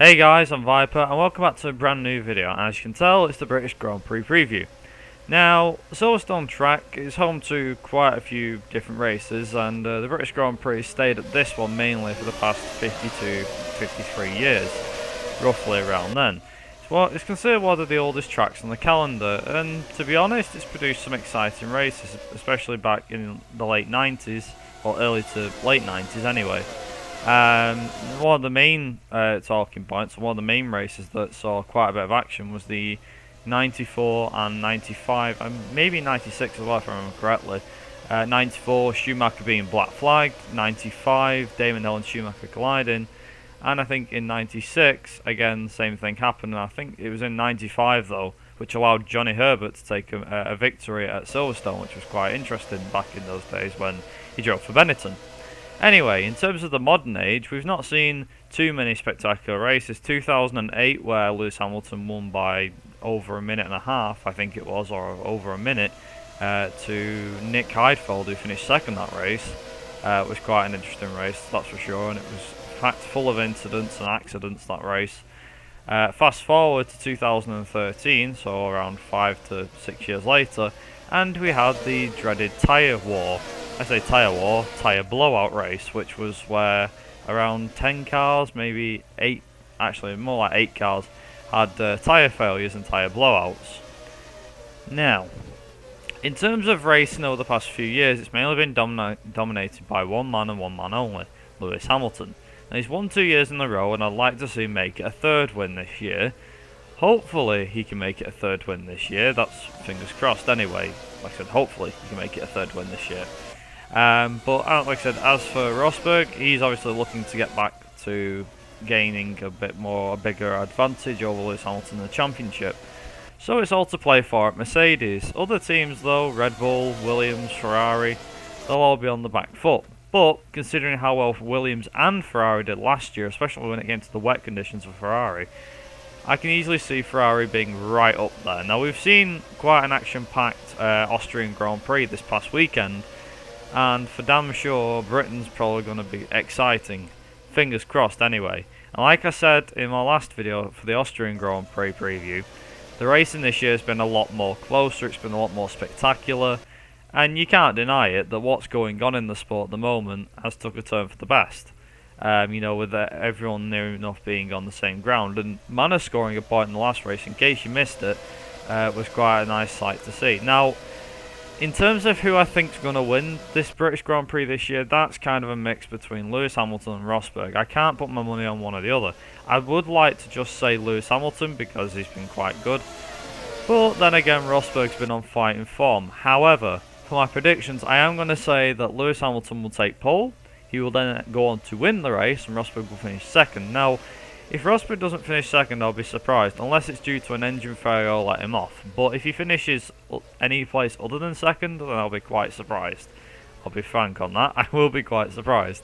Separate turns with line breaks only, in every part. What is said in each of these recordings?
Hey guys, I'm Viper and welcome back to a brand new video. As you can tell, it's the British Grand Prix preview. Now, Silverstone track is home to quite a few different races, and the British Grand Prix stayed at this one mainly for the past 52, 53 years, roughly around then. It's considered one of the oldest tracks on the calendar, and to be honest, it's produced some exciting races, especially back in the late 90s, or early to late 90s anyway. One of the main talking points, one of the main races that saw quite a bit of action was the 94 and 95, and maybe 96 as well if I remember correctly. 94, Schumacher being black flagged, 95, Damon Hill and Schumacher colliding, and I think in 96, again, the same thing happened, and I think it was in 95 though, which allowed Johnny Herbert to take a victory at Silverstone, which was quite interesting back in those days when he drove for Benetton. Anyway, in terms of the modern age, we've not seen too many spectacular races. 2008, where Lewis Hamilton won by over a minute and a half, I think it was, or over a minute, to Nick Heidfeld, who finished second that race, was quite an interesting race, that's for sure, and it was packed full of incidents and accidents, that race. Fast forward to 2013, so around 5 to 6 years later, and we had the dreaded tyre war. I say tyre war, tyre blowout race, which was where around 10 cars, maybe 8, actually more like 8 cars, had tyre failures and tyre blowouts. Now, in terms of racing over the past few years, it's mainly been dominated by one man and one man only, Lewis Hamilton. Now, he's won 2 years in a row, and I'd like to see him make it a third win this year. Hopefully he can make it a third win this year, that's fingers crossed anyway. Like I said, hopefully he can make it a third win this year. But like I said, as for Rosberg, he's obviously looking to get back to gaining a bigger advantage over Lewis Hamilton in the championship. So it's all to play for at Mercedes. Other teams though, Red Bull, Williams, Ferrari, they'll all be on the back foot. But considering how well Williams and Ferrari did last year, especially when it came to the wet conditions for Ferrari, I can easily see Ferrari being right up there. Now, we've seen quite an action-packed Austrian Grand Prix this past weekend, and for damn sure, Britain's probably going to be exciting. Fingers crossed anyway. And like I said in my last video for the Austrian Grand Prix preview, the racing this year has been a lot more closer, it's been a lot more spectacular, and you can't deny it that what's going on in the sport at the moment has took a turn for the best. With everyone near enough being on the same ground, and Manor scoring a point in the last race, in case you missed it, was quite a nice sight to see. Now, in terms of who I think is going to win this British Grand Prix this year, that's kind of a mix between Lewis Hamilton and Rosberg. I can't put my money on one or the other. I would like to just say Lewis Hamilton because he's been quite good, but then again, Rosberg's been on fighting form. However, for my predictions, I am going to say that Lewis Hamilton will take pole. He will then go on to win the race, and Rosberg will finish second. Now, if Rosberg doesn't finish second, I'll be surprised, unless it's due to an engine failure or let him off. But if he finishes any place other than second, then I'll be quite surprised. I'll be frank on that, I will be quite surprised.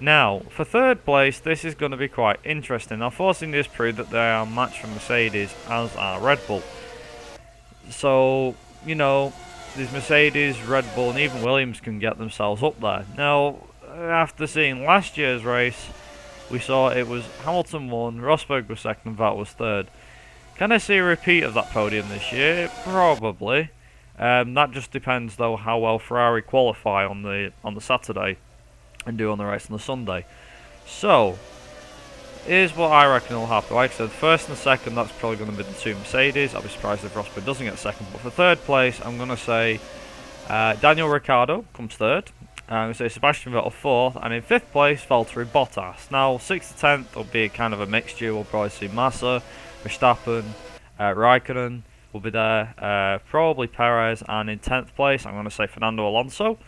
Now, for third place, this is going to be quite interesting. Now, Force India has proved that they are matched for Mercedes, as are Red Bull. So, these Mercedes, Red Bull, and even Williams can get themselves up there. Now, after seeing last year's race, we saw it was Hamilton won, Rosberg was second, and Vettel was third. Can I see a repeat of that podium this year? Probably. That just depends though how well Ferrari qualify on the Saturday and do on the race on the Sunday. So, here's what I reckon will happen. Like I said, first and second, that's probably going to be the two Mercedes. I'll be surprised if Rosberg doesn't get second. But for third place, I'm going to say Daniel Ricciardo comes third. I'm going to say Sebastian Vettel fourth, and in fifth place, Valtteri Bottas. Now, 6th to 10th will be kind of a mixture. We'll probably see Massa, Verstappen, Raikkonen will be there, probably Perez, and in 10th place, I'm going to say Fernando Alonso.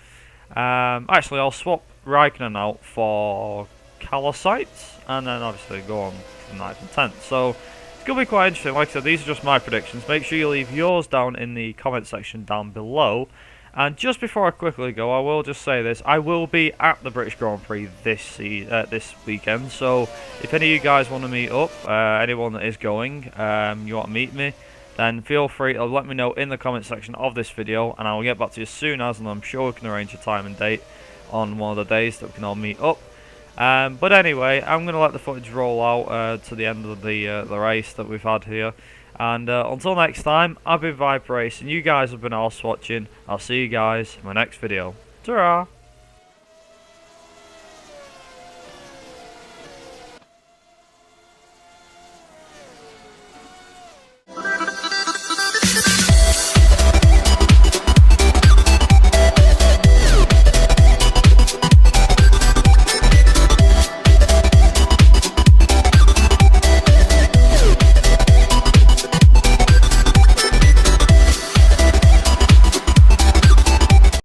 Actually, I'll swap Raikkonen out for Calosites, and then obviously go on to 9th and 10th. So, it's going to be quite interesting. Like I said, these are just my predictions. Make sure you leave yours down in the comment section down below. And just before I quickly go, I will just say this. I will be at the British Grand Prix this weekend. So if any of you guys want to meet up, anyone that is going, you want to meet me, then feel free to let me know in the comment section of this video. And I will get back to you as soon as, and I'm sure we can arrange a time and date on one of the days that we can all meet up. But anyway, I'm going to let the footage roll out to the end of the race that we've had here. And until next time, I've been Viper Race, and you guys have been awesome watching. I'll see you guys in my next video. Ta-ra!